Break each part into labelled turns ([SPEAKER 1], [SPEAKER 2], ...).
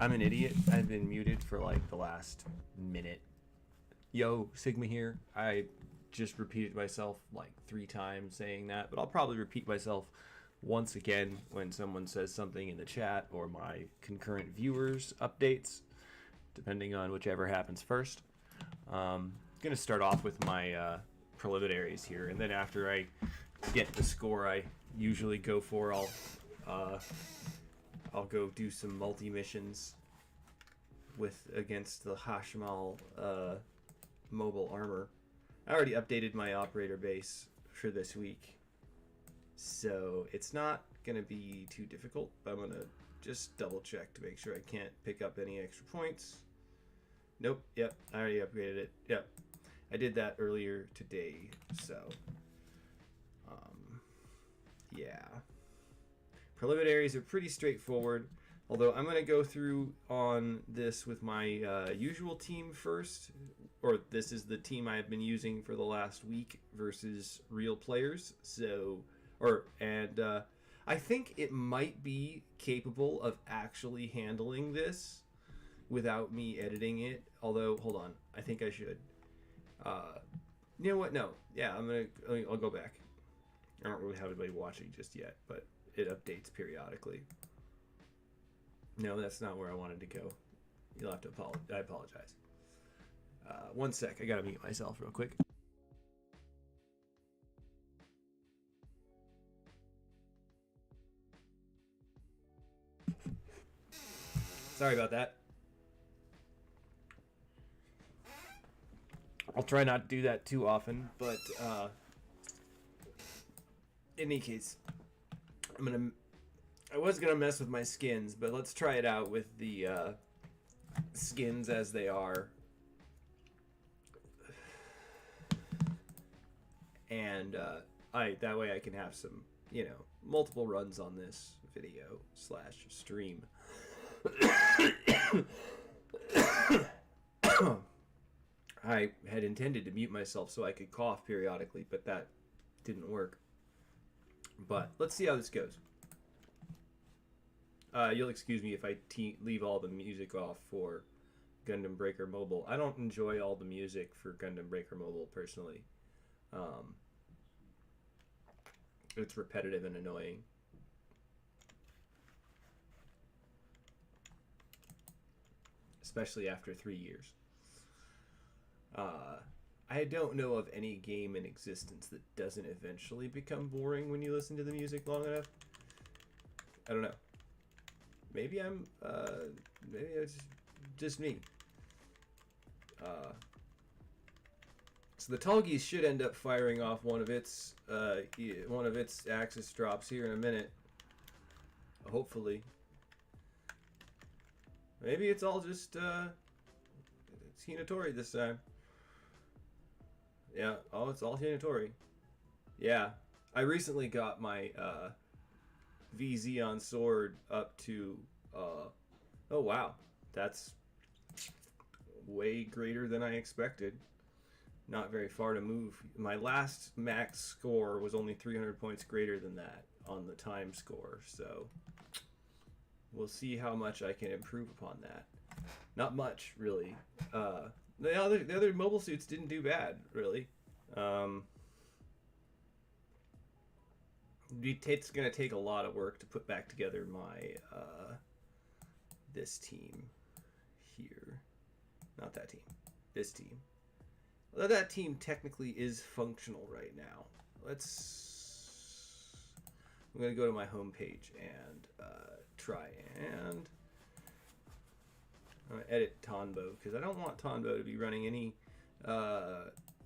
[SPEAKER 1] I'm an idiot. I've been muted for like the last minute. Yo, Sigma here. I just repeated myself like 3 times saying that, but I'll probably repeat myself once again when someone says something in the chat or my concurrent viewers updates, depending on whichever happens first. I'm going to start off with my preliminaries here, and then after I get the score I usually go for, I'll go do some multi-missions against the Hashmal mobile armor. I already updated my operator base for this week, so it's not going to be too difficult, but I'm going to just double check to make sure I can't pick up any extra points. Nope, yep, I already upgraded it. Yep, I did that earlier today, so yeah. Preliminaries are pretty straightforward, although I'm going to go through on this with my usual team first, or this is the team I've been using for the last week versus real players. So, I think it might be capable of actually handling this without me editing it, although, hold on, I think I should. You know what, no, yeah, I'll go back. I don't really have anybody watching just yet, but it updates periodically. No, that's not where I wanted to go. You'll have to apologize. I apologize. One sec. I gotta mute myself real quick. Sorry about that. I'll try not to do that too often, but in any case, I was gonna mess with my skins, but let's try it out with the skins as they are, and that way I can have some, multiple runs on this video / stream. I had intended to mute myself so I could cough periodically, but that didn't work. But let's see how this goes. You'll excuse me if I leave all the music off for Gundam Breaker Mobile. I don't enjoy all the music for Gundam Breaker Mobile personally. It's repetitive and annoying. Especially after 3 years. I don't know of any game in existence that doesn't eventually become boring when you listen to the music long enough. I don't know. Maybe it's just me. So the Tallgeese should end up firing off one of its Axis drops here in a minute. Hopefully. Maybe it's all just it's Hinatori this time. Yeah, it's all Hinatori. Yeah, I recently got my VZ on sword up to oh wow, that's way greater than I expected. Not very far to move. My last max score was only 300 points greater than that on the time score, so we'll see how much I can improve upon that. Not much, really. The other mobile suits didn't do bad, really. It's going to take a lot of work to put back together my this team here. Not that team. This team. Well, that team technically is functional right now. I'm going to go to my home page and try and edit Tonbo, because I don't want Tonbo to be running any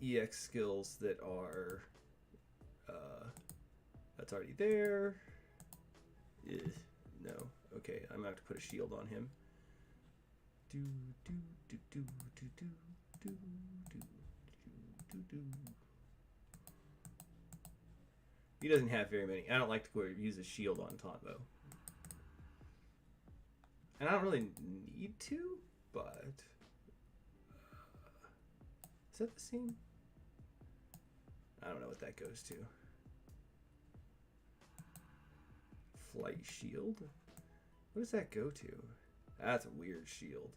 [SPEAKER 1] EX skills that are that's already there. Ugh, no. Okay, I'm gonna have to put a shield on him. He doesn't have very many. I don't like to use a shield on Tonbo. And I don't really need to, but is that the same? I don't know what that goes to. Flight shield? What does that go to? That's a weird shield.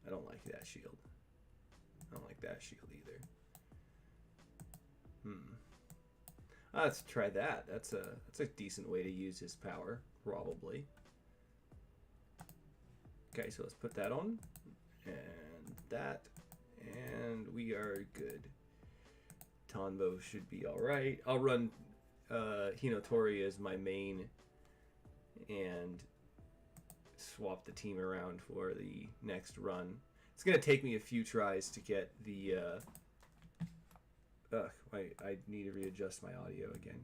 [SPEAKER 1] I don't like that shield. I don't like that shield either. Let's try that. That's a decent way to use his power, probably. Okay, so let's put that on. And that. And we are good. Tonbo should be alright. I'll run Hinotori as my main and swap the team around for the next run. It's going to take me a few tries to get the... I need to readjust my audio again.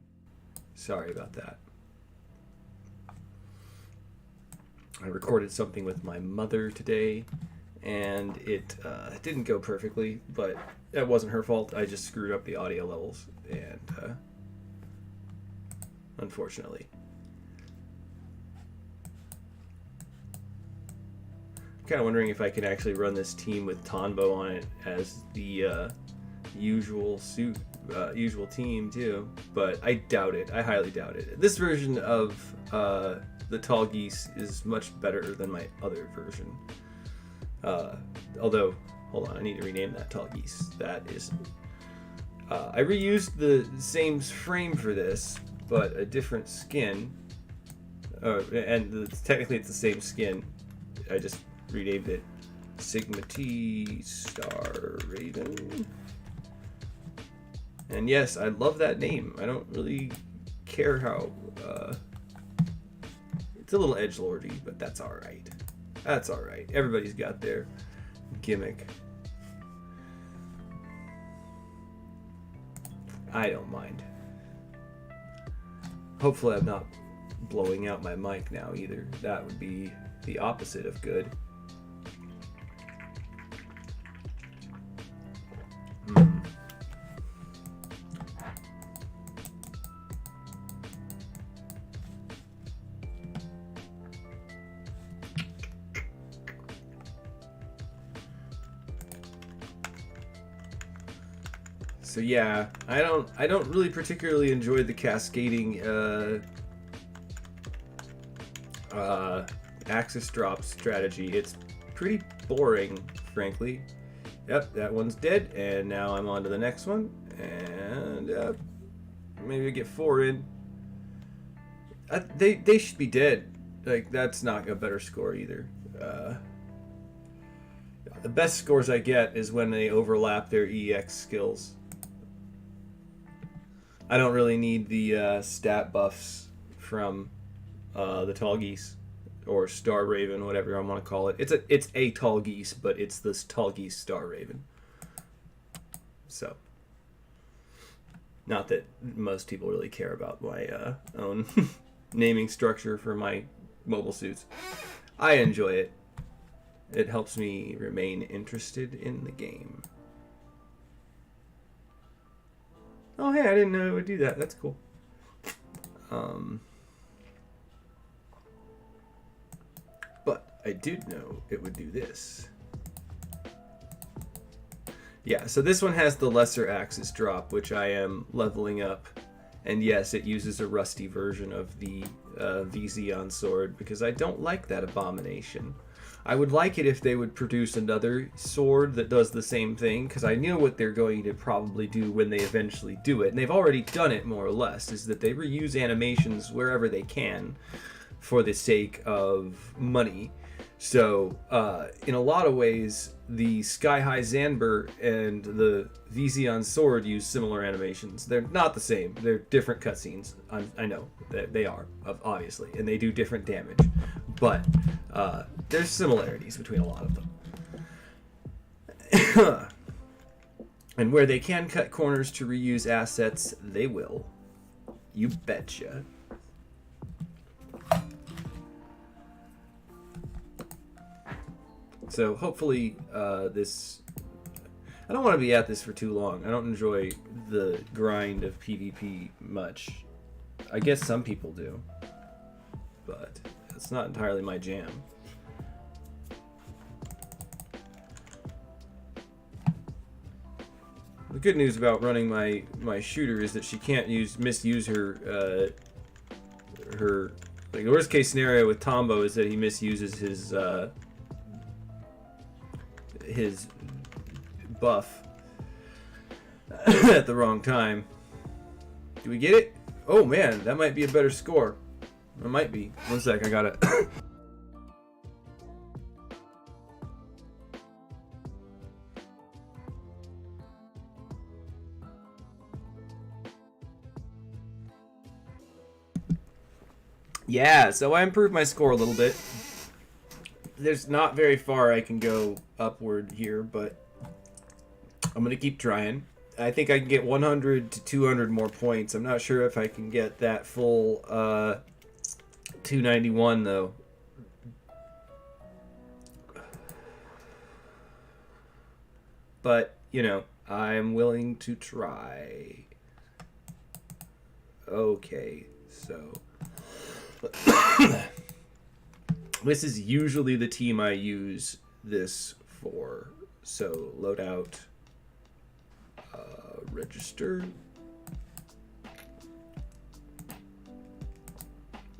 [SPEAKER 1] Sorry about that. I recorded something with my mother today, and it didn't go perfectly, but that wasn't her fault. I just screwed up the audio levels, and unfortunately. I'm kind of wondering if I can actually run this team with Tonbo on it as the usual team too, but I doubt it. I highly doubt it. This version of the Tall Geese is much better than my other version. Although, hold on, I need to rename that Tall Geese. That is... I reused the same frame for this, but a different skin. And technically it's the same skin. I just renamed it Sigma T Star Raven. And yes, I love that name. I don't really care how... it's a little edgelordy, but that's alright. That's alright. Everybody's got their gimmick. I don't mind. Hopefully I'm not blowing out my mic now either. That would be the opposite of good. So yeah, I don't really particularly enjoy the cascading axis drop strategy. It's pretty boring, frankly. Yep, that one's dead, and now I'm on to the next one, and maybe I get 4 in. They should be dead. Like, that's not a better score either. The best scores I get is when they overlap their EX skills. I don't really need the stat buffs from the Tall Geese or Star Raven, whatever I want to call it. It's a Tall Geese, but it's this Tall Geese Star Raven. So, not that most people really care about my own naming structure for my mobile suits. I enjoy it. It helps me remain interested in the game. Oh, hey, I didn't know it would do that. That's cool. But I did know it would do this. Yeah, so this one has the lesser axis drop, which I am leveling up. And yes, it uses a rusty version of the Vizion sword, because I don't like that abomination. I would like it if they would produce another sword that does the same thing, because I know what they're going to probably do when they eventually do it. And they've already done it, more or less, is that they reuse animations wherever they can for the sake of money. So, in a lot of ways, the Sky High Zanber and the Vizion sword use similar animations. They're not the same. They're different cutscenes. I know that they are, obviously, and they do different damage. But there's similarities between a lot of them. And where they can cut corners to reuse assets, they will. You betcha. So hopefully this... I don't want to be at this for too long. I don't enjoy the grind of PvP much. I guess some people do. But it's not entirely my jam. The good news about running my shooter is that she can't misuse her Like the worst case scenario with Tombo is that he misuses his buff at the wrong time. Do we get it? Oh man, that might be a better score. It might be. One sec, I got it. Yeah, so I improved my score a little bit. There's not very far I can go upward here, but I'm going to keep trying. I think I can get 100 to 200 more points. I'm not sure if I can get that full 291, though. But, you know, I'm willing to try. Okay, so... This is usually the team I use this for. So loadout, register.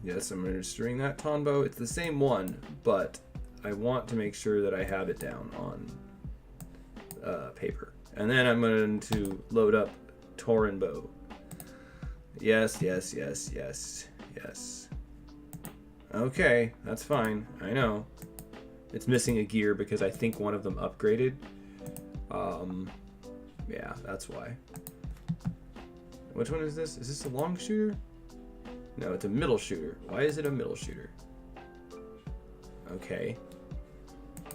[SPEAKER 1] Yes, I'm registering that Tombo. It's the same one, but I want to make sure that I have it down on paper. And then I'm going to load up Torinbo. Yes, yes, yes, yes, yes. Okay, that's fine. I know. It's missing a gear because I think one of them upgraded. Yeah, that's why. Which one is this? Is this a long shooter? No, it's a middle shooter. Why is it a middle shooter? Okay.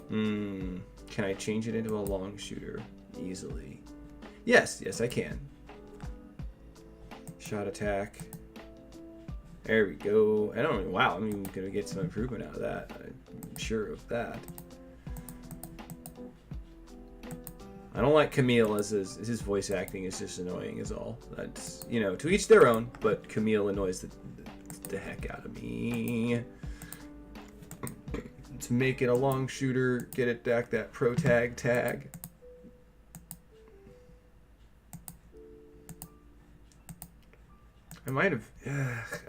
[SPEAKER 1] Can I change it into a long shooter easily? Yes, yes I can. Shot attack. There we go. I don't know. Wow, I'm even gonna get some improvement out of that. I'm sure of that. I don't like Camille as his voice acting is just annoying is all. That's, you know, to each their own, but Camille annoys the heck out of me. To make it a long shooter, get it back that pro tag. I might have...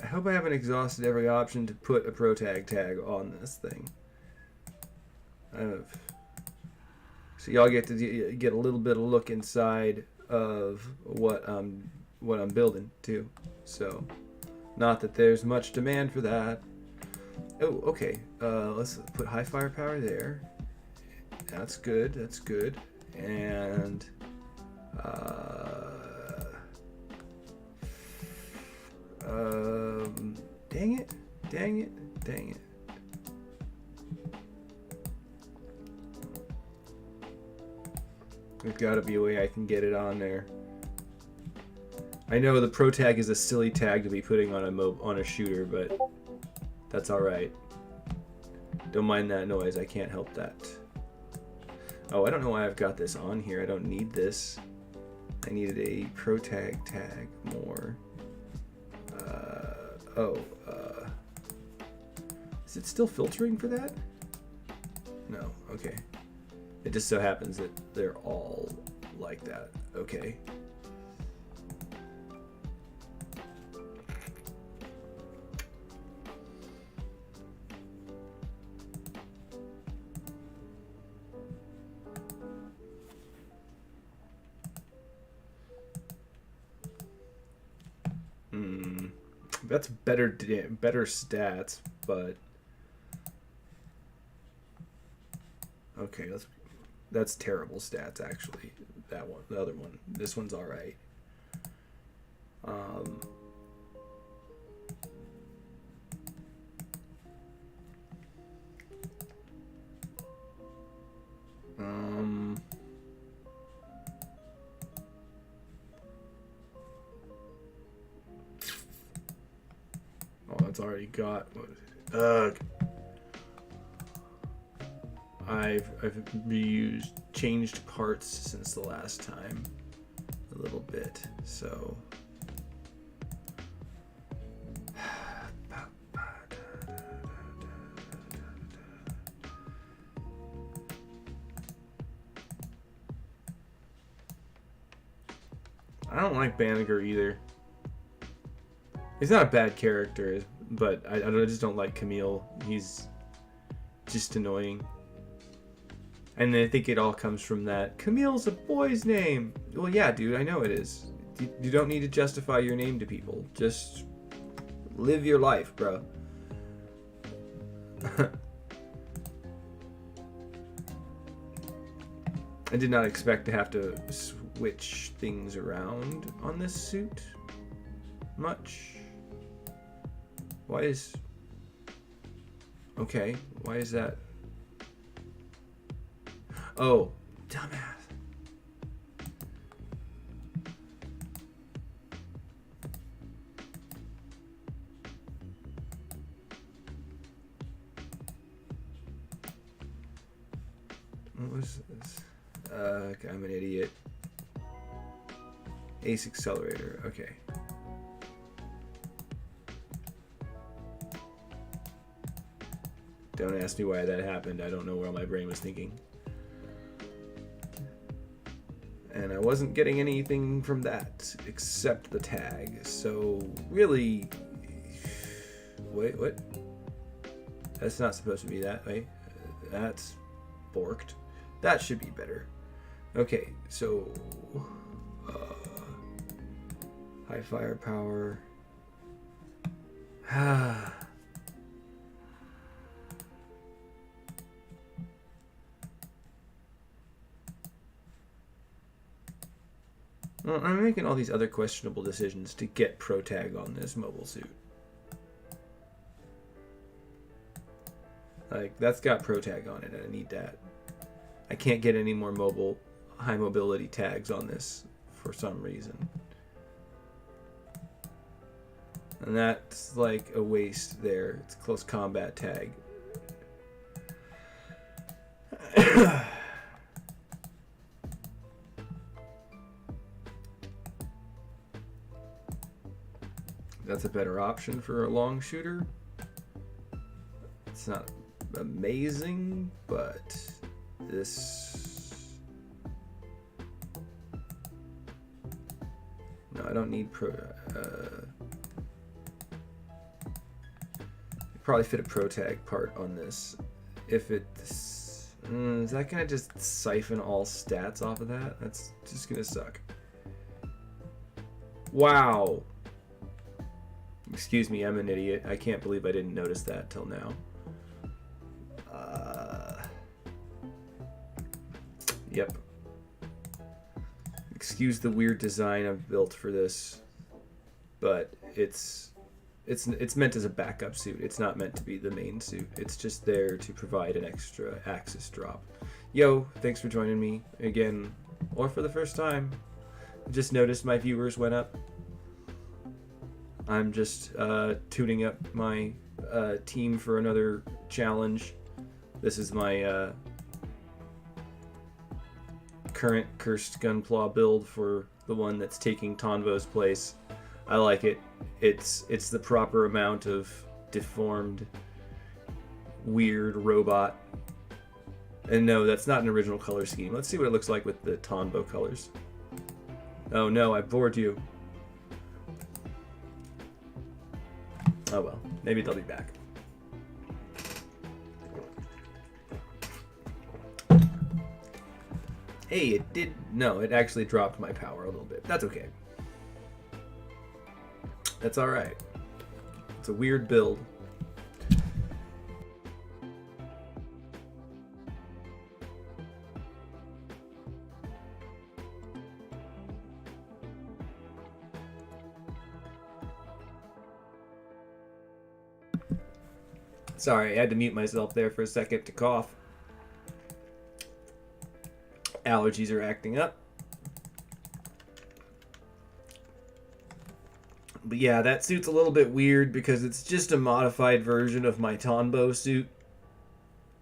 [SPEAKER 1] I hope I haven't exhausted every option to put a pro tag on this thing. So y'all get to get a little bit of look inside of what I'm building too. So, not that there's much demand for that. Oh, okay. Let's put high firepower there. That's good. That's good. And dang it. There's got to be a way I can get it on there. I know the pro tag is a silly tag to be putting on a shooter, but that's all right. Don't mind that noise. I can't help that. Oh, I don't know why I've got this on here. I don't need this. I needed a pro tag more. Is it still filtering for that? No, okay. It just so happens that they're all like that. Okay. That's better stats, but okay, that's terrible stats actually. That one, the other one. This one's all right. Oh, it's already got. I've changed parts since the last time a little bit, so I don't like Banneker either. He's not a bad character. but I just don't like Camille. He's just annoying. And I think it all comes from that. Camille's a boy's name. Well, yeah, dude, I know it is. You don't need to justify your name to people. Just live your life, bro. I did not expect to have to switch things around on this suit much. Why is... Okay, why is that? Oh, dumbass. What was this? I'm an idiot. Ace accelerator, okay. Don't ask me why that happened. I don't know where my brain was thinking. And I wasn't getting anything from that except the tag. So really, wait, what? That's not supposed to be that way. That's borked. That should be better. Okay, so high firepower. Well, I'm making all these other questionable decisions to get pro tag on this mobile suit. Like, that's got pro tag on it, and I need that. I can't get any more high mobility tags on this for some reason. And that's like a waste there. It's a close combat tag. That's a better option for a long shooter. It's not amazing, but this... No, I don't need probably fit a pro tag part on this. If it's... is that gonna just siphon all stats off of that? That's just gonna suck. Wow. Excuse me, I'm an idiot. I can't believe I didn't notice that till now. Yep. Excuse the weird design I've built for this, but it's meant as a backup suit. It's not meant to be the main suit. It's just there to provide an extra axis drop. Yo, thanks for joining me again, or for the first time. Just noticed my viewers went up. I'm just tuning up my team for another challenge. This is my current cursed Gunpla build for the one that's taking Tonvo's place. I like it. It's the proper amount of deformed, weird robot. And no, that's not an original color scheme. Let's see what it looks like with the Tonvo colors. Oh no, I bored you. Oh well, maybe they'll be back. Hey, it did... No, it actually dropped my power a little bit. That's okay. That's alright. It's a weird build. Sorry, I had to mute myself there for a second to cough. Allergies are acting up. But yeah, that suit's a little bit weird because it's just a modified version of my Tonbo suit.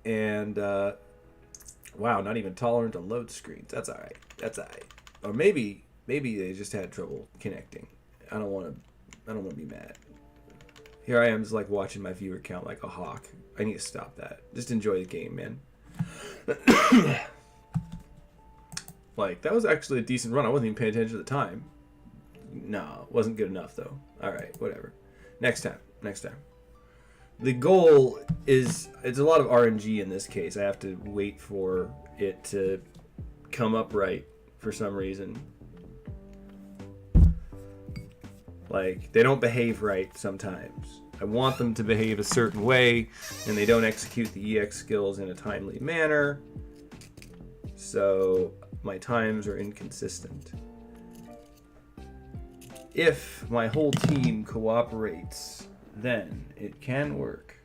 [SPEAKER 1] And, wow, not even tolerant to load screens. That's alright. That's alright. Or maybe they just had trouble connecting. I don't want to be mad. Here I am just like watching my viewer count like a hawk. I need to stop that. Just enjoy the game, man. Like, that was actually a decent run. I wasn't even paying attention at the time. No, it wasn't good enough, though. Alright, whatever. Next time. the goal is, it's a lot of RNG in this case. I have to wait for it to come up right for some reason. Like, they don't behave right sometimes. I want them to behave a certain way, and they don't execute the EX skills in a timely manner. So my times are inconsistent. If my whole team cooperates, then it can work.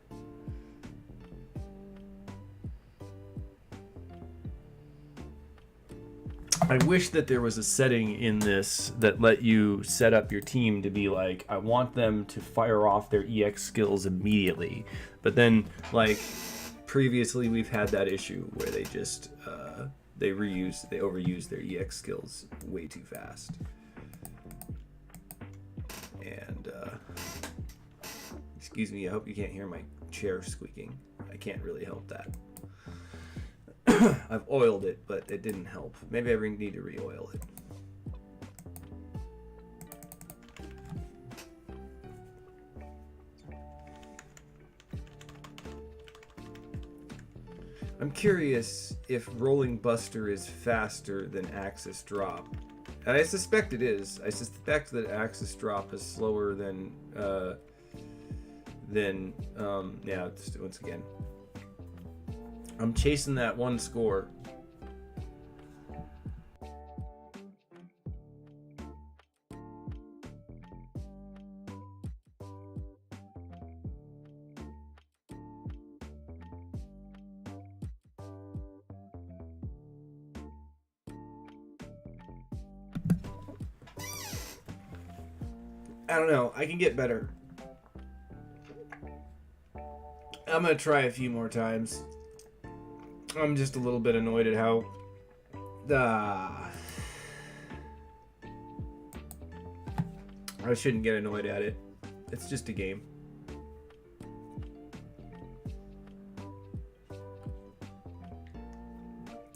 [SPEAKER 1] I wish that there was a setting in this that let you set up your team to be like, I want them to fire off their EX skills immediately. But then, like, previously we've had that issue where they just, they overuse their EX skills way too fast. And, excuse me, I hope you can't hear my chair squeaking. I can't really help that. I've oiled it, but it didn't help. Maybe I need to re-oil it. I'm curious if Rolling Buster is faster than Axis Drop. And I suspect it is. I suspect that Axis Drop is slower than yeah, once again. I'm chasing that one score. I don't know. I can get better. I'm gonna try a few more times. I'm just a little bit annoyed at how I shouldn't get annoyed at it. It's just a game.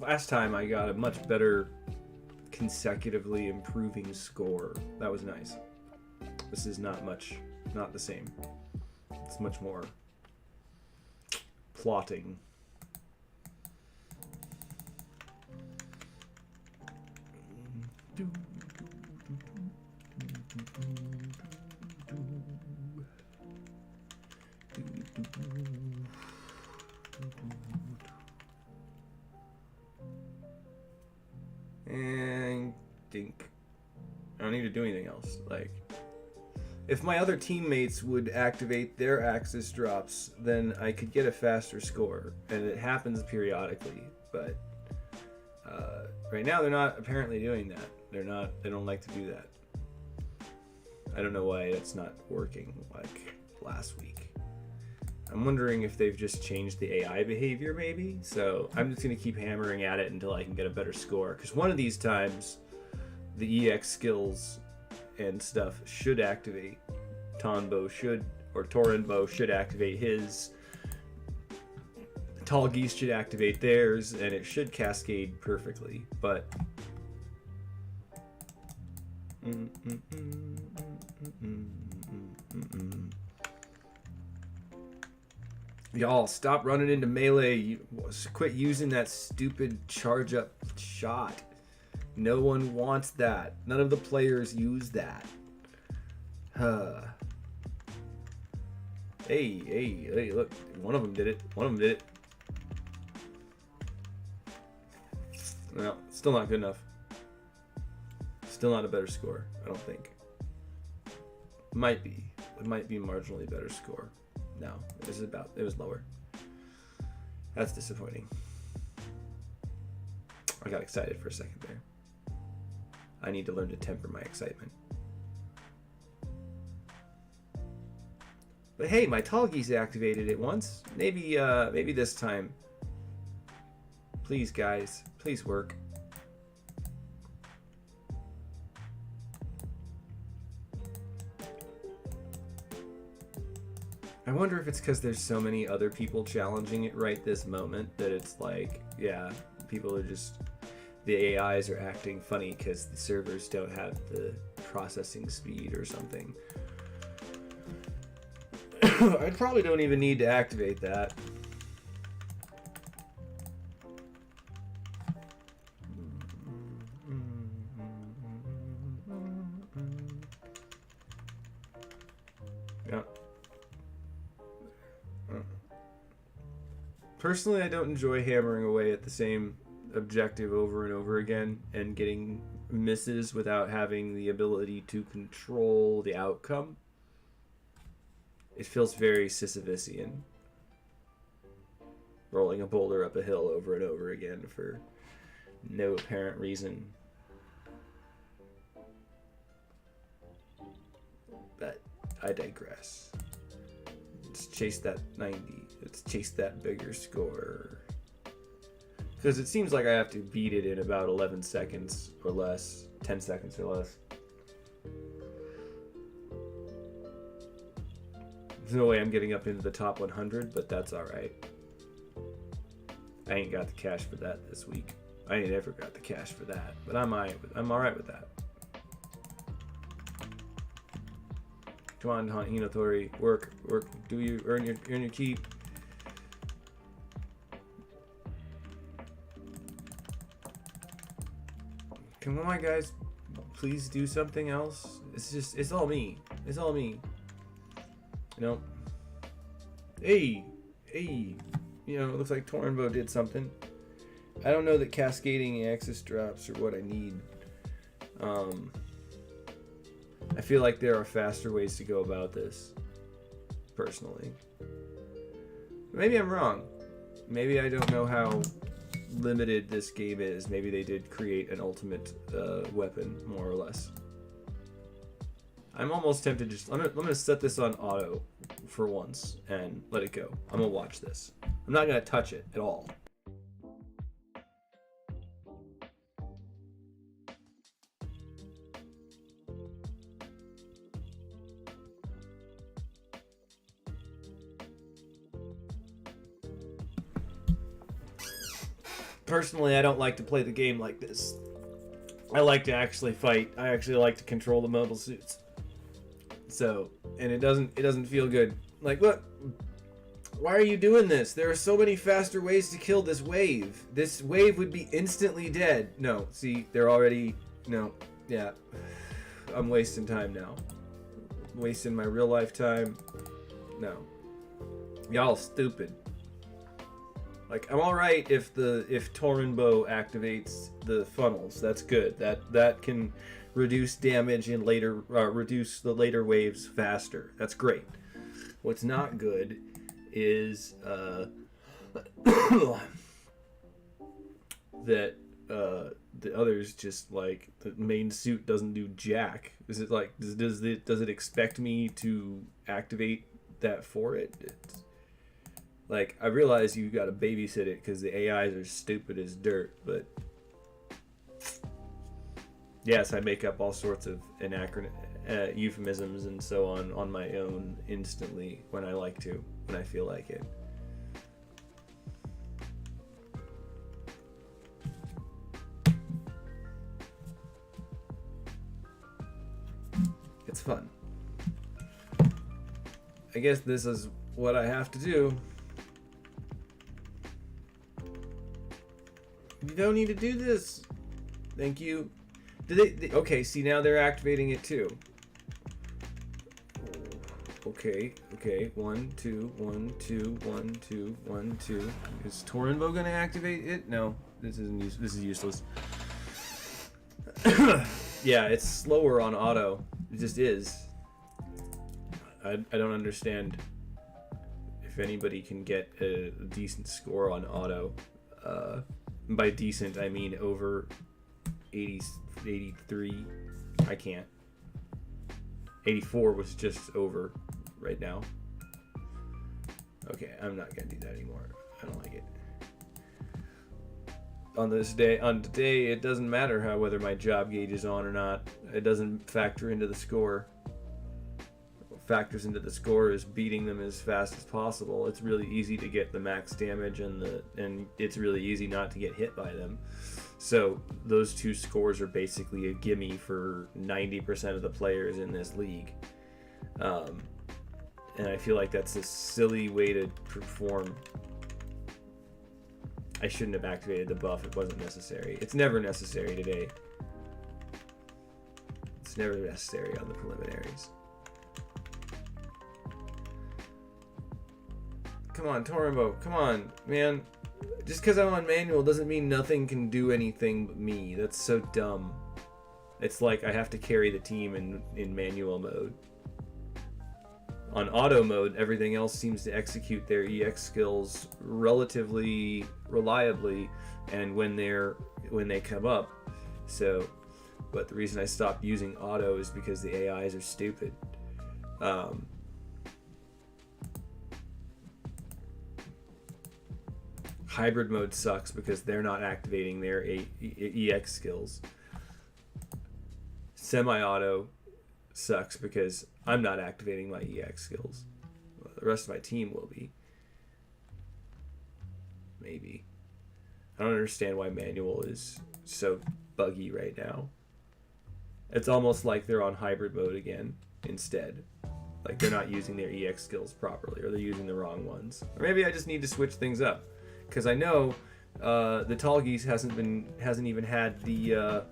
[SPEAKER 1] Last time I got a much better consecutively improving score. That was nice. This is not the same. It's much more plotting. And dink. I don't need to do anything else. Like, if my other teammates would activate their Axis drops, then I could get a faster score, and it happens periodically. But right now, they're not apparently doing that. They don't like to do that. I don't know why it's not working like last week. I'm wondering if they've just changed the AI behavior, maybe. So I'm just gonna keep hammering at it until I can get a better score. Because one of these times, the EX skills and stuff should activate. Tonbo should, or Torenbo should activate his. Tall Geese should activate theirs, and it should cascade perfectly. But y'all, stop running into melee. Quit using that stupid charge up shot. No one wants that. None of the players use that. Hey, look. One of them did it. No, still not good enough. Still not a better score, I don't think. Might be. It might be a marginally better score. No, it was lower. That's disappointing. I got excited for a second there. I need to learn to temper my excitement. But hey, my Tall Geese activated it once. Maybe this time. Please, guys. Please work. I wonder if it's because there's so many other people challenging it right this moment that it's like, yeah, people are just... The AIs are acting funny because the servers don't have the processing speed or something. I probably don't even need to activate that. Yeah. Personally, I don't enjoy hammering away at the same objective over and over again and getting misses without having the ability to control the outcome. It feels very Sisyphusian. Rolling a boulder up a hill over and over again for no apparent reason. But I digress. Let's chase that 90. Let's chase that bigger score. Because it seems like I have to beat it in about 11 seconds or less. 10 seconds or less. There's no way I'm getting up into the top 100, but that's alright. I ain't got the cash for that this week. I ain't ever got the cash for that, but I'm alright with that. Come on, Hinatori, work, do you earn your keep? Come on, guys, please do something else. It's all me. It's all me. You know. Hey, you know, it looks like Tornbo did something. I don't know that cascading access drops are what I need. I feel like there are faster ways to go about this, personally. Maybe I'm wrong. Maybe I don't know how limited this game is. Maybe they did create an ultimate weapon, more or less. I'm almost tempted to just... I'm gonna set this on auto for once and let it go. I'm gonna watch this. I'm not gonna touch it at all. Personally, I don't like to play the game like this. I like to actually fight. I actually like to control the mobile suits. So, and it doesn't feel good. Like, look, why are you doing this? There are so many faster ways to kill this wave. This wave would be instantly dead. No, see, they're already, no, yeah. I'm wasting time now. Wasting my real life time. No. Y'all stupid. Like, I'm alright if Torinbo activates the funnels. That's good. That can reduce damage and later reduce the later waves faster. That's great. What's not good is that the others just, like, the main suit doesn't do jack. Is it like does it expect me to activate that for it? Like, I realize you gotta babysit it because the AIs are stupid as dirt, but yes, I make up all sorts of euphemisms and so on my own instantly when I like to, when I feel like it. It's fun. I guess this is what I have to do. You don't need to do this. Thank you. Did they okay, see, now they're activating it too. Okay. 1, 2, 1, 2, 1, 2, 1, 2. Is Torinbo gonna activate it? No. This is useless. Yeah, it's slower on auto. It just is. I don't understand if anybody can get a decent score on auto. By decent, I mean over 80, 83. I can't. 84 was just over right now. Okay, I'm not gonna do that anymore. I don't like it. On today, it doesn't matter whether my job gauge is on or not. It doesn't factor into the score. What factors into the score is beating them as fast as possible. It's really easy to get the max damage and it's really easy not to get hit by them. So those two scores are basically a gimme for 90% of the players in this league. And I feel like that's a silly way to perform. I shouldn't have activated the buff. It wasn't necessary. It's never necessary today. It's never necessary on the preliminaries. Come on, Torimbo. Come on, man. Just because I'm on manual doesn't mean nothing can do anything but me. That's so dumb. It's like I have to carry the team in manual mode. On auto mode, everything else seems to execute their EX skills relatively reliably, and when they come up. So, but the reason I stopped using auto is because the AIs are stupid. Hybrid mode sucks because they're not activating their EX skills. Semi-auto sucks because I'm not activating my EX skills. Well, the rest of my team will be. Maybe. I don't understand why manual is so buggy right now. It's almost like they're on hybrid mode again instead. Like they're not using their EX skills properly, or they're using the wrong ones. Or maybe I just need to switch things up. Because I know the Tall Geese hasn't even had the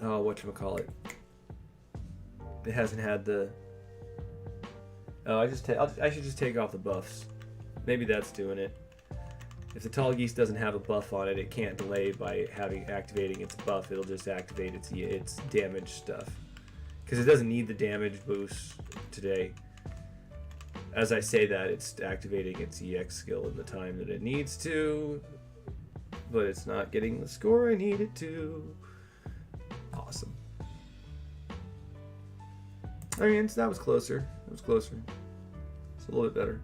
[SPEAKER 1] whatchamacallit. It hasn't had the. Oh, I should just take off the buffs. Maybe that's doing it. If the Tall Geese doesn't have a buff on it, it can't delay by activating its buff. It'll just activate its damage stuff. Because it doesn't need the damage boost today. As I say that, it's activating its EX skill in the time that it needs to, but it's not getting the score I need it to. Awesome. I mean, that was closer. It was closer. It's a little bit better.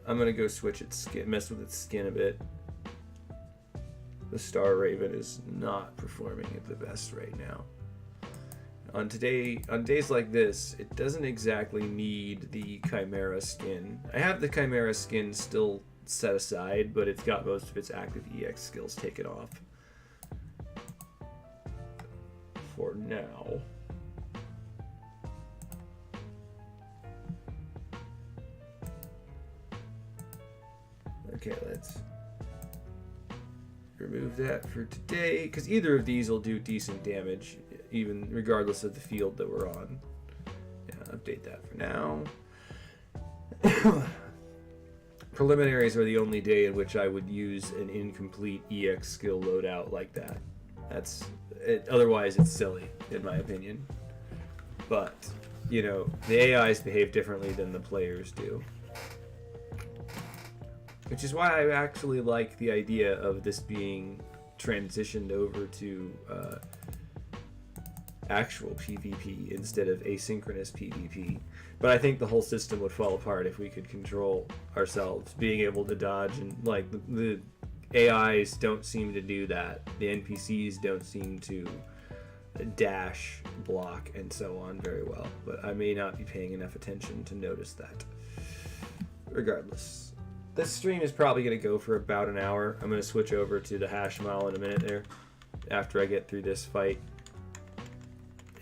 [SPEAKER 1] I'm gonna go switch its skin, mess with its skin a bit. The Star Raven is not performing at the best right now. On days like this, it doesn't exactly need the Chimera skin. I have the Chimera skin still set aside, but it's got most of its active EX skills taken off. For now. Okay, let's remove that for today, because either of these will do decent damage, even regardless of the field that we're on. Yeah, update that for now. Preliminaries are the only day in which I would use an incomplete EX skill loadout like that. That's it. Otherwise, it's silly, in my opinion. But, you know, the AIs behave differently than the players do. Which is why I actually like the idea of this being transitioned over to actual PvP instead of asynchronous PvP. But I think the whole system would fall apart if we could control ourselves, being able to dodge, and like the AIs don't seem to do that. The NPCs don't seem to dash, block, and so on very well. But I may not be paying enough attention to notice that. Regardless. This stream is probably going to go for about an hour. I'm going to switch over to the Hashmal in a minute there, after I get through this fight.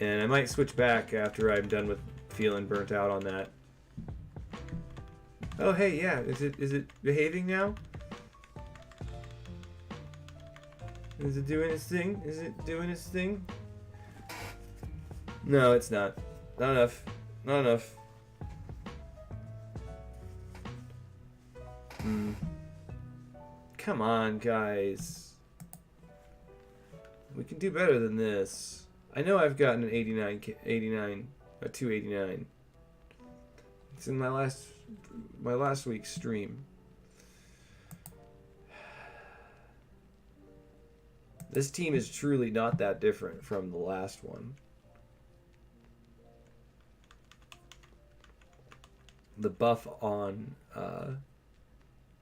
[SPEAKER 1] And I might switch back after I'm done with feeling burnt out on that. Oh, hey, yeah. Is it behaving now? Is it doing its thing? Is it doing its thing? No, it's not. Not enough. Not enough. Come on, guys. We can do better than this. I know I've gotten an 289. It's in my last week's stream. This team is truly not that different from the last one. The buff on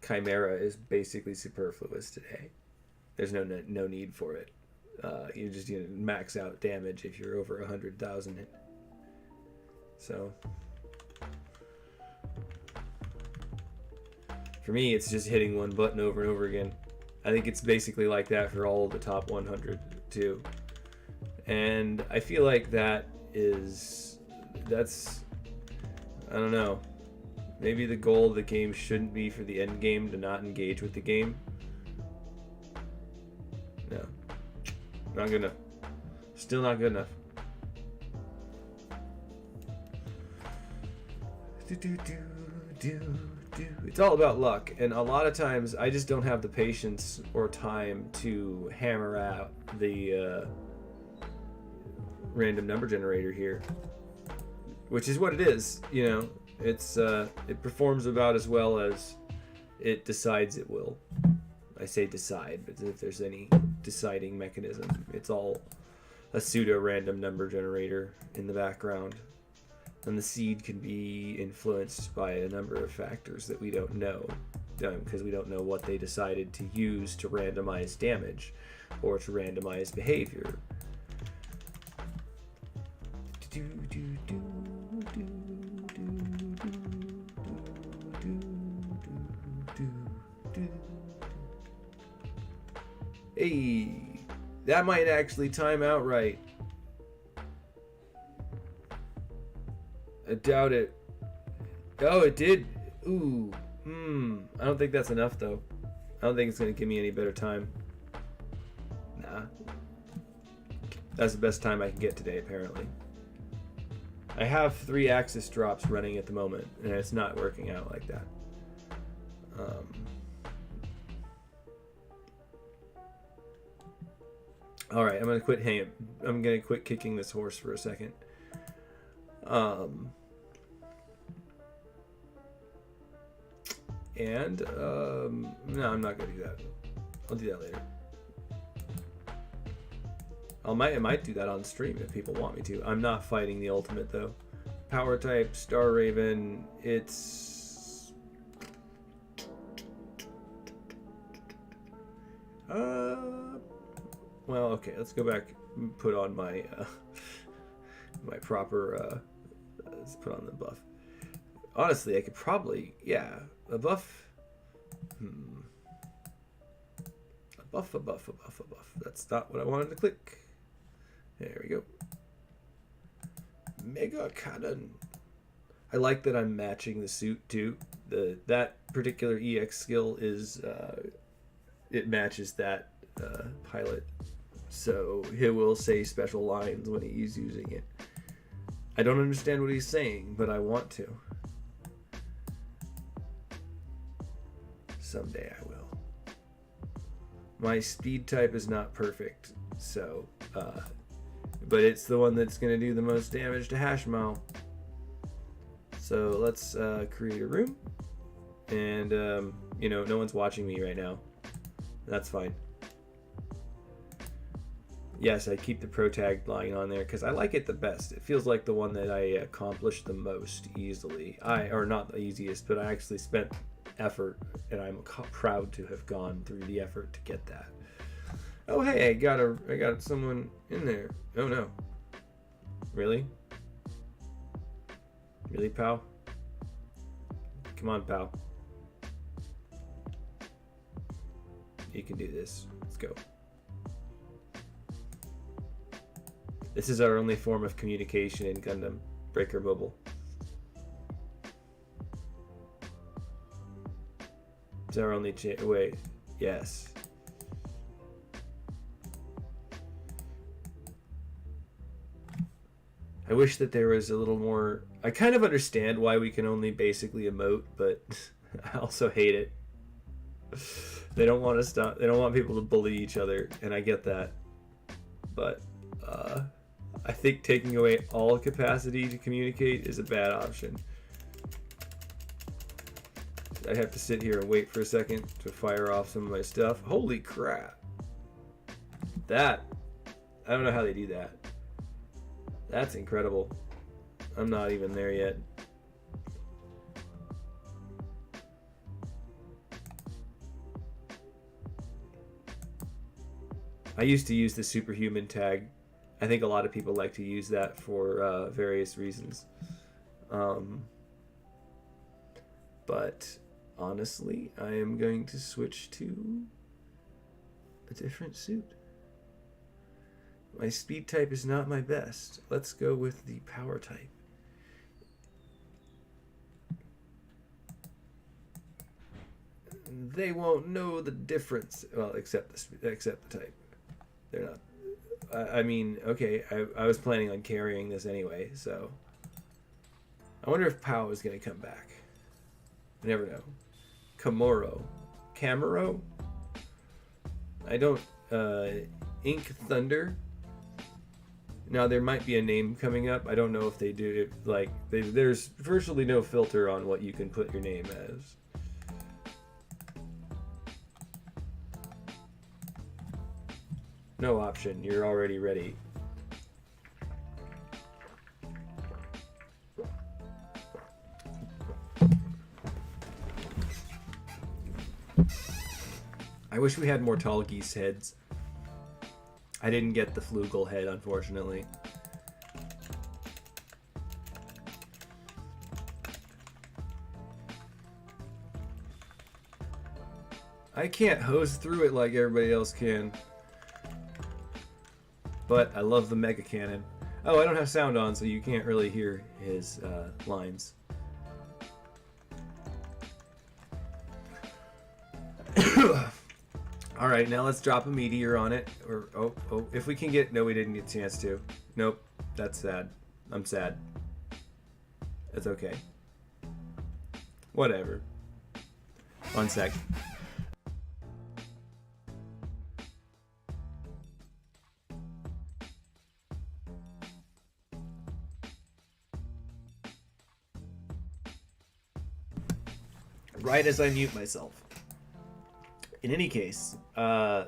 [SPEAKER 1] Chimera is basically superfluous today. There's no need for it. You just max out damage if you're over 100,000. So for me, it's just hitting one button over and over again. I think it's basically like that for all of the top 100 too. And I feel like that's I don't know. Maybe the goal of the game shouldn't be for the end game to not engage with the game. No. Not good enough. Still not good enough. It's all about luck, and a lot of times I just don't have the patience or time to hammer out the random number generator here, which is what it is. You know, it's it performs about as well as it decides it will. I say decide, but if there's any deciding mechanism, it's all a pseudo random number generator in the background. And the seed can be influenced by a number of factors that we don't know, because we don't know what they decided to use to randomize damage or to randomize behavior. Hey, that might actually time out right. I doubt it. Oh, it did. Ooh. I don't think that's enough, though. I don't think it's going to give me any better time. Nah. That's the best time I can get today, apparently. I have 3 axis drops running at the moment, and it's not working out like that. All right, I'm going to quit kicking this horse for a second. No, I'm not gonna do that. I'll do that later. I might do that on stream if people want me to. I'm not fighting the ultimate though. Power type, Star Raven, it's well, okay, let's go back and put on my my proper let's put on the buff. Honestly, I could probably, yeah, a buff. A buff. That's not what I wanted to click. There we go. Mega Cannon. I like that I'm matching the suit too. That particular EX skill is it matches that pilot, so he will say special lines when he's using it. I don't understand what he's saying, but I want to. Someday I will. My speed type is not perfect, so, but it's the one that's going to do the most damage to Hashmal. So let's create a room, and you know, no one's watching me right now. That's fine. Yes, I keep the pro tag line on there because I like it the best. It feels like the one that I accomplished the most easily. Or not the easiest, but I actually spent effort, and I'm proud to have gone through the effort to get that. Oh hey, I got someone in there. Oh no. Really? Really, pal? Come on, pal. You can do this. Let's go. This is our only form of communication in Gundam Breaker Mobile. It's our only wait. Yes. I wish that there was a little more. I kind of understand why we can only basically emote, but I also hate it. They don't want to stop. They don't want people to bully each other, and I get that. But I think taking away all capacity to communicate is a bad option. I have to sit here and wait for a second to fire off some of my stuff. Holy crap. That, I don't know how they do that. That's incredible. I'm not even there yet. I used to use the superhuman tag. I think a lot of people like to use that for various reasons. But honestly, I am going to switch to a different suit. My speed type is not my best. Let's go with the power type. they won't know the difference. Well, except the type. They're not. I mean, okay, I was planning on carrying this anyway, so. I wonder if Pow is going to come back. I never know. Camaro? I don't, Ink Thunder. Now, there might be a name coming up. I don't know if they do. There's virtually no filter on what you can put your name as. No option. You're already ready. I wish we had more tall geese heads. I didn't get the flugel head, unfortunately. I can't hose through it like everybody else can. But I love the mega cannon. Oh, I don't have sound on, so you can't really hear his lines. All right, now let's drop a meteor on it. Or oh, if we can get... No, we didn't get a chance to. Nope, that's sad. I'm sad. It's okay. Whatever. 1 sec. Right as I mute myself. In any case, yeah,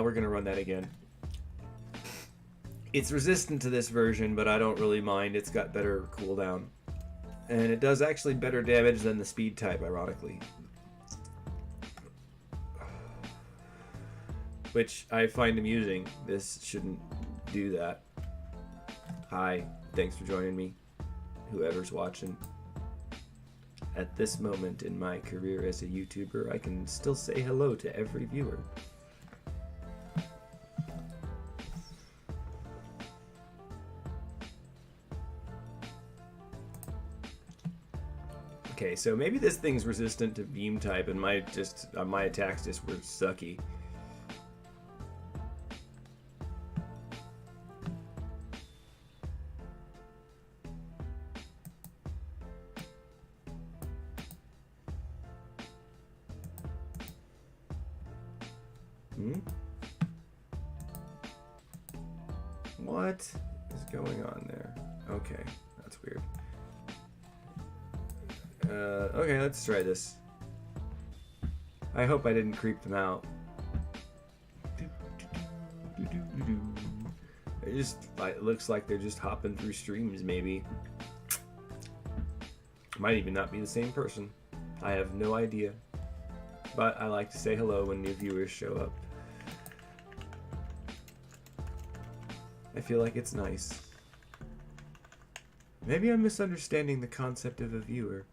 [SPEAKER 1] we're gonna run that again. It's resistant to this version, but I don't really mind. It's got better cooldown. And it does actually better damage than the speed type, ironically. Which I find amusing. This shouldn't do that. Hi, thanks for joining me, whoever's watching. At this moment in my career as a YouTuber, I can still say hello to every viewer. Okay, so maybe this thing's resistant to beam type, and my attacks just were sucky. What is going on there? Okay, that's weird. Okay, let's try this. I hope I didn't creep them out. It looks like they're just hopping through streams, maybe. Might even not be the same person. I have no idea. But I like to say hello when new viewers show up. I feel like it's nice. Maybe I'm misunderstanding the concept of a viewer.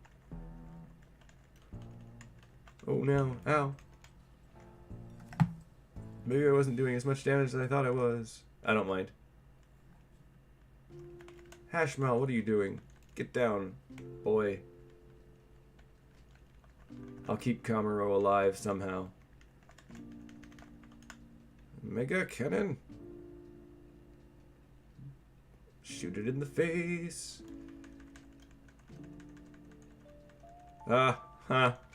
[SPEAKER 1] Oh no, ow. Maybe I wasn't doing as much damage as I thought I was. I don't mind. Hashmal, what are you doing? Get down, boy. I'll keep Camaro alive somehow. Mega cannon. Shoot it in the face.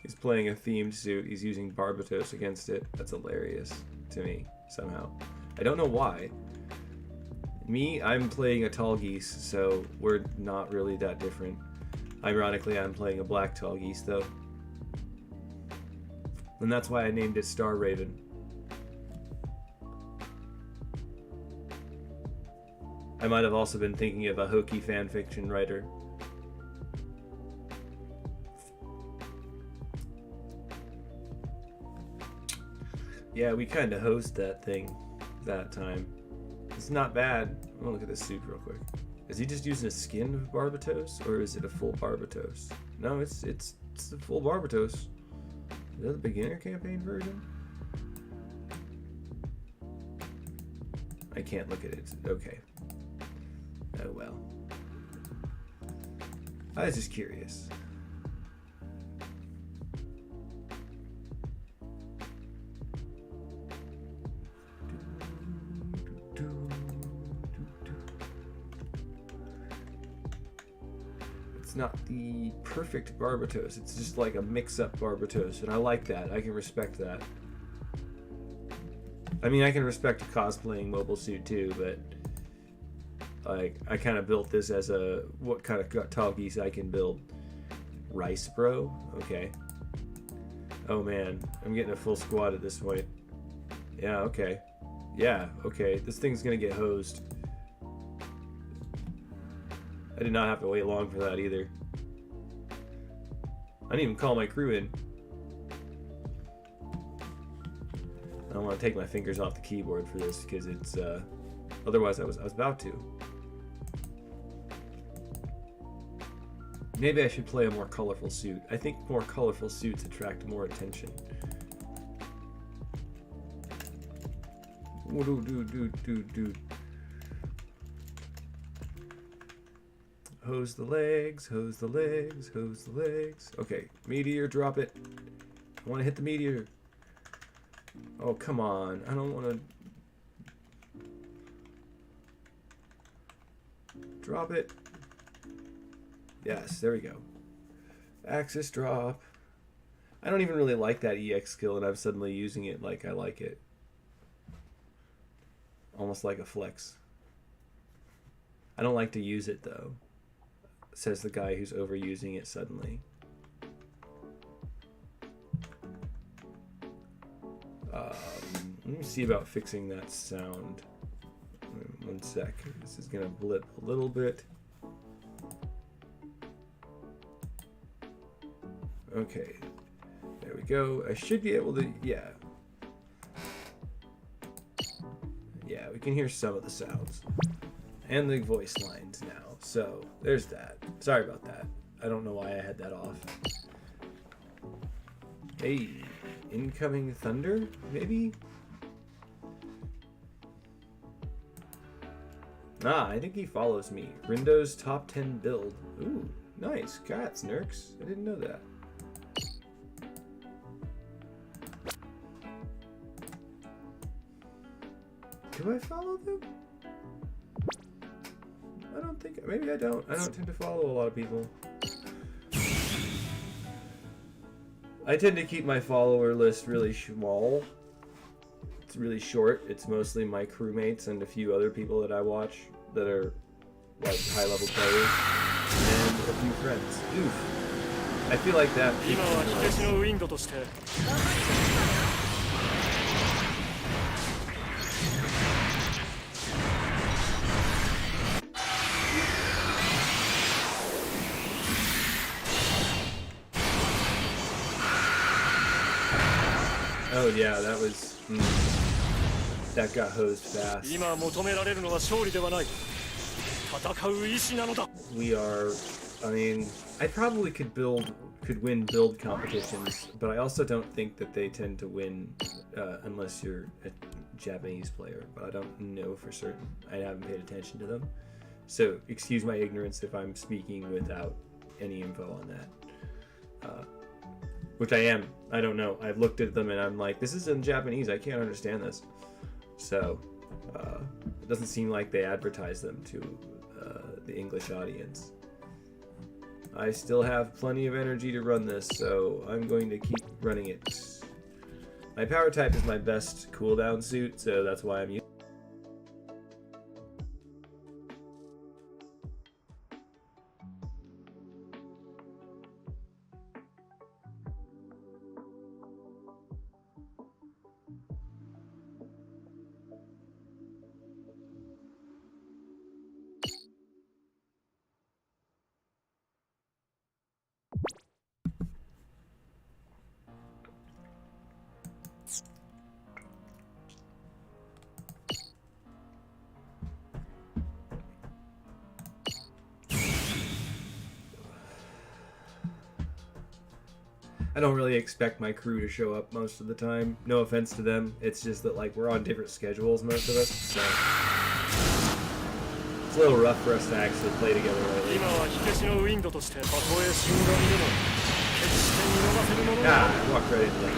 [SPEAKER 1] He's playing a themed suit. He's using Barbatos against it. That's hilarious to me, somehow. I don't know why. Me, I'm playing a tall geese, so we're not really that different. Ironically, I'm playing a black tall geese, though. And that's why I named it Star Raven. I might have also been thinking of a hokey fanfiction writer. Yeah, we kind of hosed that thing that time. It's not bad. I'm gonna look at this suit real quick. Is he just using a skin of Barbatos, or is it a full Barbatos? No, it's the full Barbatos. Is that the beginner campaign version? I can't look at it. Okay. Oh well. I was just curious. It's not the perfect Barbatos. It's just like a mix-up Barbatos, and I like that. I can respect that. I mean, I can respect a cosplaying mobile suit too, but like I kind of built this as a what kind of tall geese I can build. Rice bro? Okay. Oh man, I'm getting a full squad at this point. Yeah, okay. Yeah, okay. This thing's gonna get hosed. I did not have to wait long for that either. I didn't even call my crew in. I don't want to take my fingers off the keyboard for this because it's otherwise I was about to. Maybe I should play a more colorful suit. I think more colorful suits attract more attention. Hose the legs, hose the legs, hose the legs. Okay, meteor, drop it. I want to hit the meteor. Oh, come on. I don't want to... Drop it. Yes, there we go. Axis drop. I don't even really like that EX skill, and I'm suddenly using it like I like it. Almost like a flex. I don't like to use it, though, says the guy who's overusing it suddenly. Let me see about fixing that sound. One sec. This is gonna blip a little bit. Okay, there we go. I should be able to, yeah. Yeah, we can hear some of the sounds. And the voice lines now. So, there's that. Sorry about that. I don't know why I had that off. Hey, incoming thunder, maybe? Ah, I think he follows me. Rindo's top 10 build. Ooh, nice. Cats, Nurks. I didn't know that. Do I follow them? I don't think... Maybe I don't. I don't tend to follow a lot of people. I tend to keep my follower list really small. It's really short. It's mostly my crewmates and a few other people that I watch that are like high-level players, and a few friends. Oof. I feel like that. Oh yeah, that was... that got hosed fast. We are... I mean, I probably could win build competitions, but I also don't think that they tend to win unless you're a Japanese player, but I don't know for certain. I haven't paid attention to them. So, excuse my ignorance if I'm speaking without any info on that. Which I am. I don't know. I've looked at them and I'm like, this is in Japanese. I can't understand this. So, it doesn't seem like they advertise them to the English audience. I still have plenty of energy to run this, so I'm going to keep running it. My power type is my best cooldown suit, so that's why I'm using it. I don't really expect my crew to show up most of the time. No offense to them. It's just that like we're on different schedules, most of us. So. It's a little rough for us to actually play together lately. Ah, I walked right into that.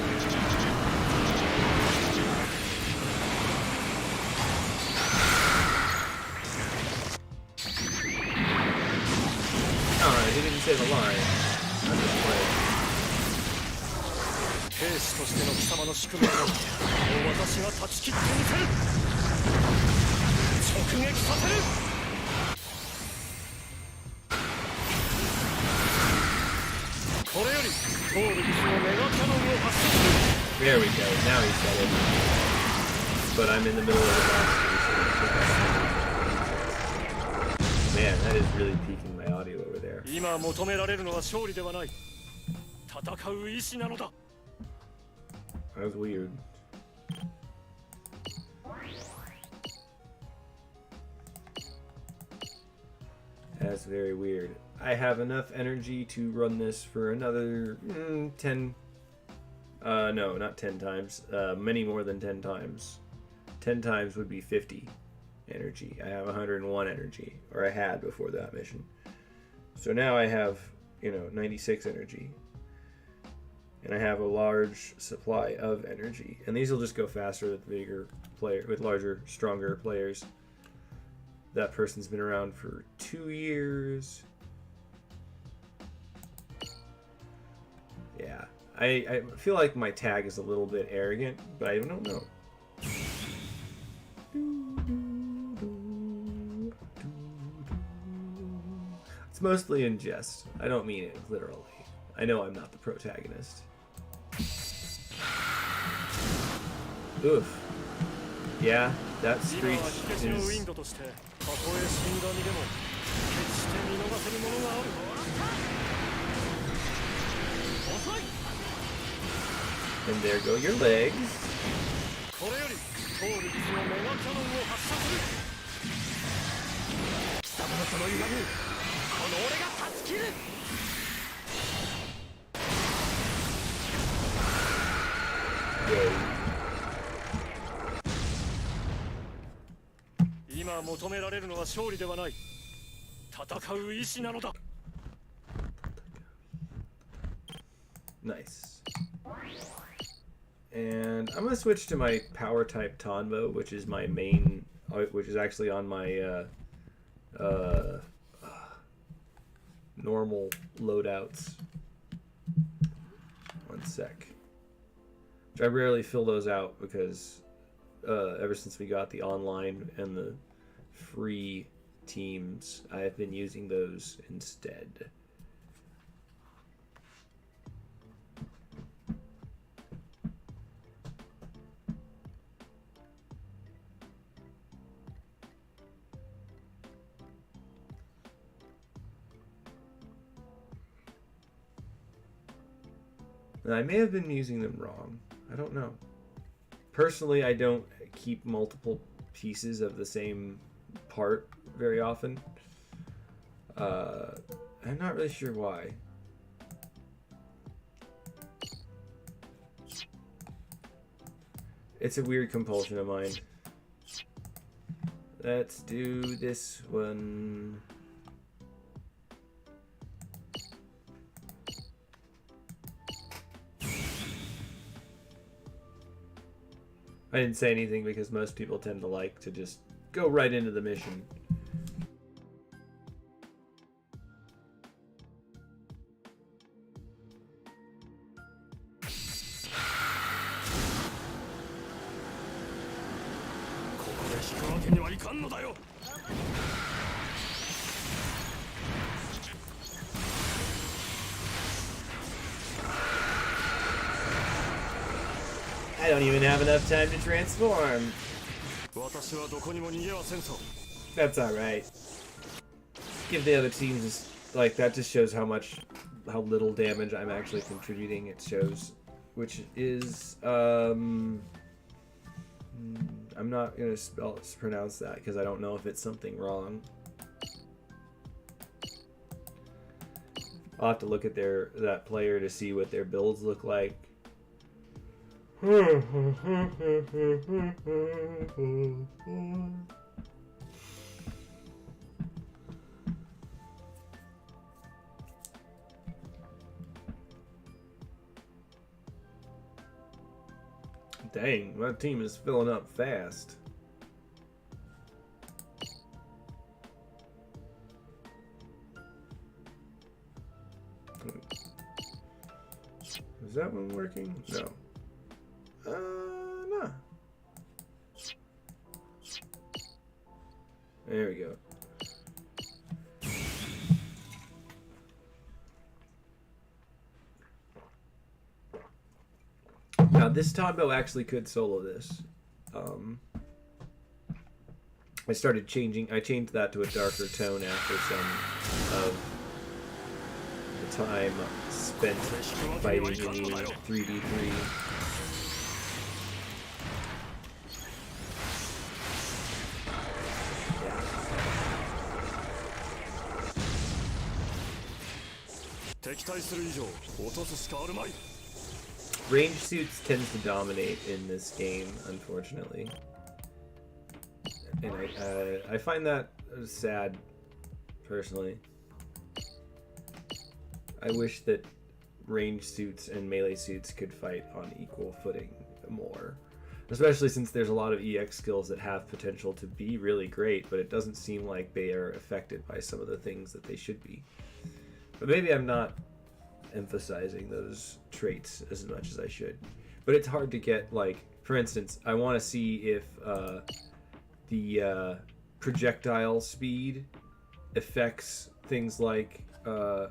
[SPEAKER 1] Alright, he didn't say the line. I'm just playing. There we go, now he said it. But I'm in the middle of the boss. Man, that is really peaking my audio over there. That was weird. That's very weird. I have enough energy to run this for another 10. No, not 10 times. Many more than 10 times. 10 times would be 50 energy. I have 101 energy, or I had before that mission. So now I have, 96 energy. And I have a large supply of energy. And these will just go faster with larger, stronger players. That person's been around for 2 years. Yeah. I feel like my tag is a little bit arrogant, but I don't know. It's mostly in jest. I don't mean it literally. I know I'm not the protagonist. Oof. Yeah, that screech is... And there go your legs. Yay. 今求められるのは勝利ではない。戦う意志なのだ。Nice. And I'm gonna switch to my power type Tonbo, which is my main, which is actually on my normal loadouts. One sec. I rarely fill those out because ever since we got the online and the free teams, I have been using those instead. I may have been using them wrong. I don't know. Personally, I don't keep multiple pieces of the same part very often. I'm not really sure why. It's a weird compulsion of mine. Let's do this one. I didn't say anything because most people tend to like to just go right into the mission. I don't even have enough time to transform. That's alright. Give the other teams like that just shows how little damage I'm actually contributing. It shows, which is I'm not gonna pronounce that because I don't know if it's something wrong. I'll have to look at that player to see what their builds look like. Dang, my team is filling up fast. Is that one working? No. No. There we go. Now this Tonbo actually could solo this. I started changing. I changed that to a darker tone after some of the time spent fighting in the 3v3. Range suits tends to dominate in this game, unfortunately. And I find that sad, personally. I wish that range suits and melee suits could fight on equal footing more. Especially since there's a lot of EX skills that have potential to be really great, but it doesn't seem like they are affected by some of the things that they should be. But maybe I'm not emphasizing those traits as much as I should. But it's hard to get, like, for instance, I want to see if the projectile speed affects things like the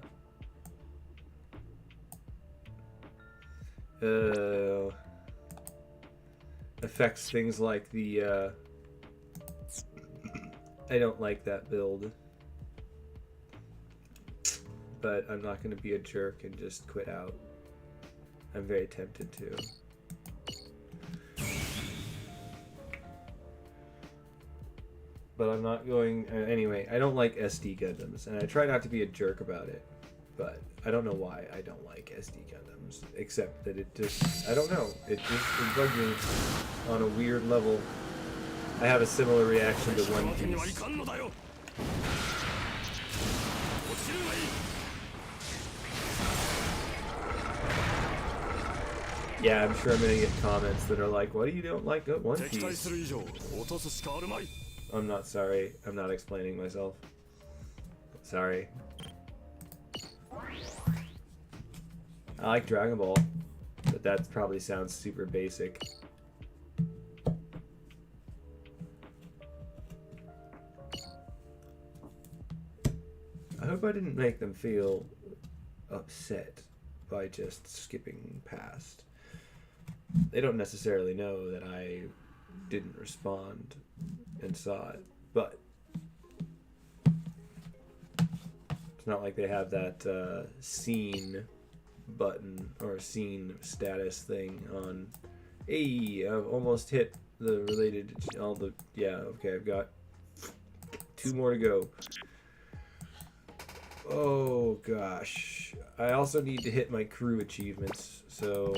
[SPEAKER 1] I don't like that build, but I'm not going to be a jerk and just quit out. I'm very tempted to. But I'm not going... Anyway, I don't like SD Gundams, and I try not to be a jerk about it, but I don't know why I don't like SD Gundams, except that it just... I don't know. It bugs me on a weird level. I have a similar reaction to One Piece. Yeah, I'm sure I'm gonna get comments that are like, "What do you don't like One Piece?" I'm not sorry. I'm not explaining myself. Sorry. I like Dragon Ball, but that probably sounds super basic. I hope I didn't make them feel upset by just skipping past. They don't necessarily know that I didn't respond and saw it, but it's not like they have that scene button or scene status thing on. Hey, I've almost hit the related, all the, yeah, okay, I've got 2 more to go. Oh gosh, I also need to hit my crew achievements, so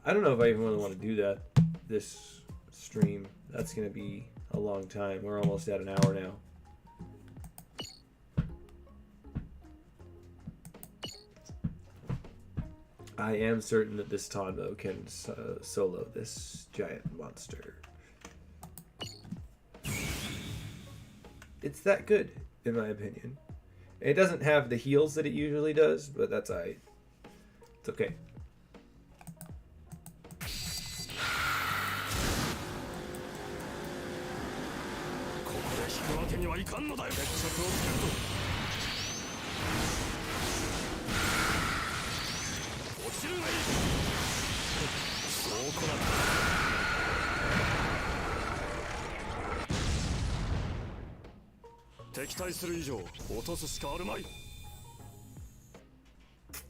[SPEAKER 1] I don't know if I even really want to do that this stream. That's gonna be a long time. We're almost at an hour now. I am certain that this Tonbo can solo this giant monster. It's that good, in my opinion. It doesn't have the heals that it usually does, but that's alright. It's okay.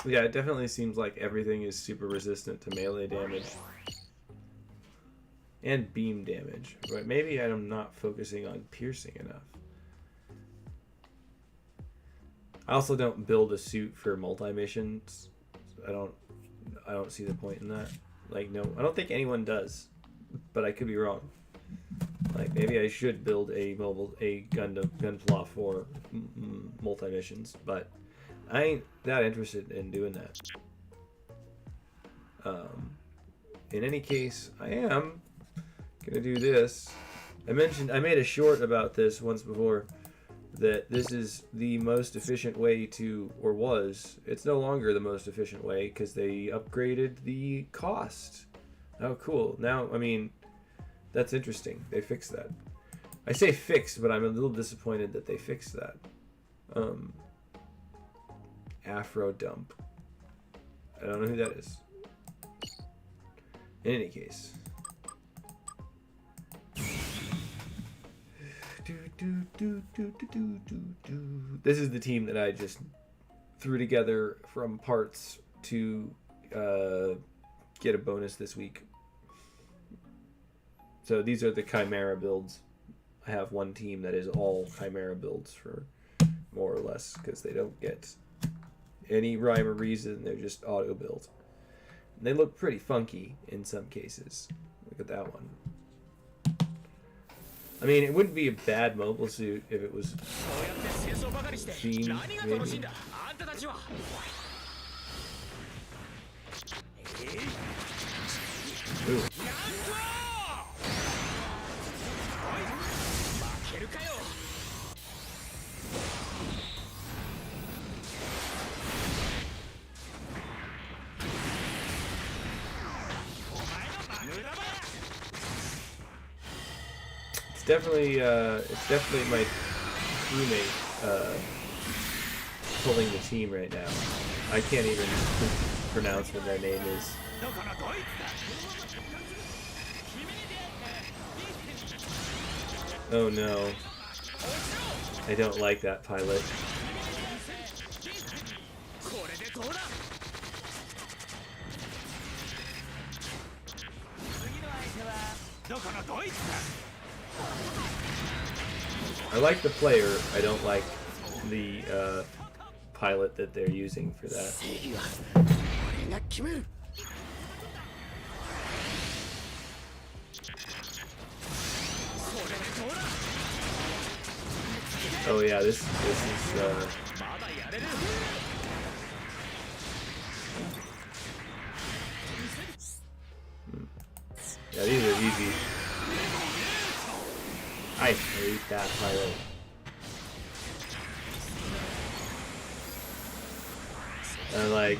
[SPEAKER 1] Yeah, it definitely seems like everything is super resistant to melee damage and beam damage, but maybe I'm not focusing on piercing enough. I also don't build a suit for multi-missions. I don't see the point in that. Like, no, I don't think anyone does, but I could be wrong. Like, maybe I should build a Gundam Gunpla for multi-missions, but I ain't that interested in doing that. in any case, I am gonna do this. I made a short about this once before, that this is the most efficient way to, or was, it's no longer the most efficient way because they upgraded the cost. Oh, cool. Now, I mean, that's interesting. They fixed that. I say fixed, but I'm a little disappointed that they fixed that. Afro Dump. I don't know who that is. In any case. This is the team that I just threw together from parts to get a bonus this week. So these are the Chimera builds. I have one team that is all Chimera builds for more or less because they don't get any rhyme or reason. They're just auto built. And they look pretty funky in some cases. Look at that one. I mean, it wouldn't be a bad mobile suit if it was themed, maybe. Ooh. It's definitely my crewmate pulling the team right now. I can't even pronounce what their name is. Oh no. I don't like that pilot. I like the player, I don't like the pilot that they're using for that. Oh yeah, this is yeah, these are easy. I hate that pilot. And like,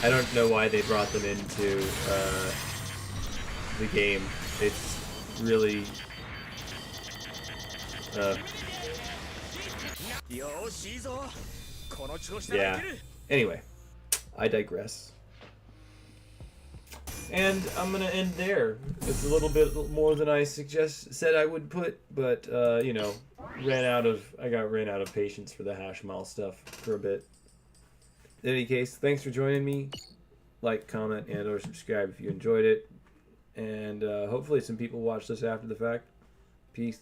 [SPEAKER 1] I don't know why they brought them into the game. It's really yeah. Anyway, I digress. And I'm gonna end there. It's a little bit more than I said I would put, but you know, I got ran out of patience for the Hashmal stuff for a bit. In any case, thanks for joining me. Like, comment, and/or subscribe if you enjoyed it. And hopefully some people watch this after the fact. Peace.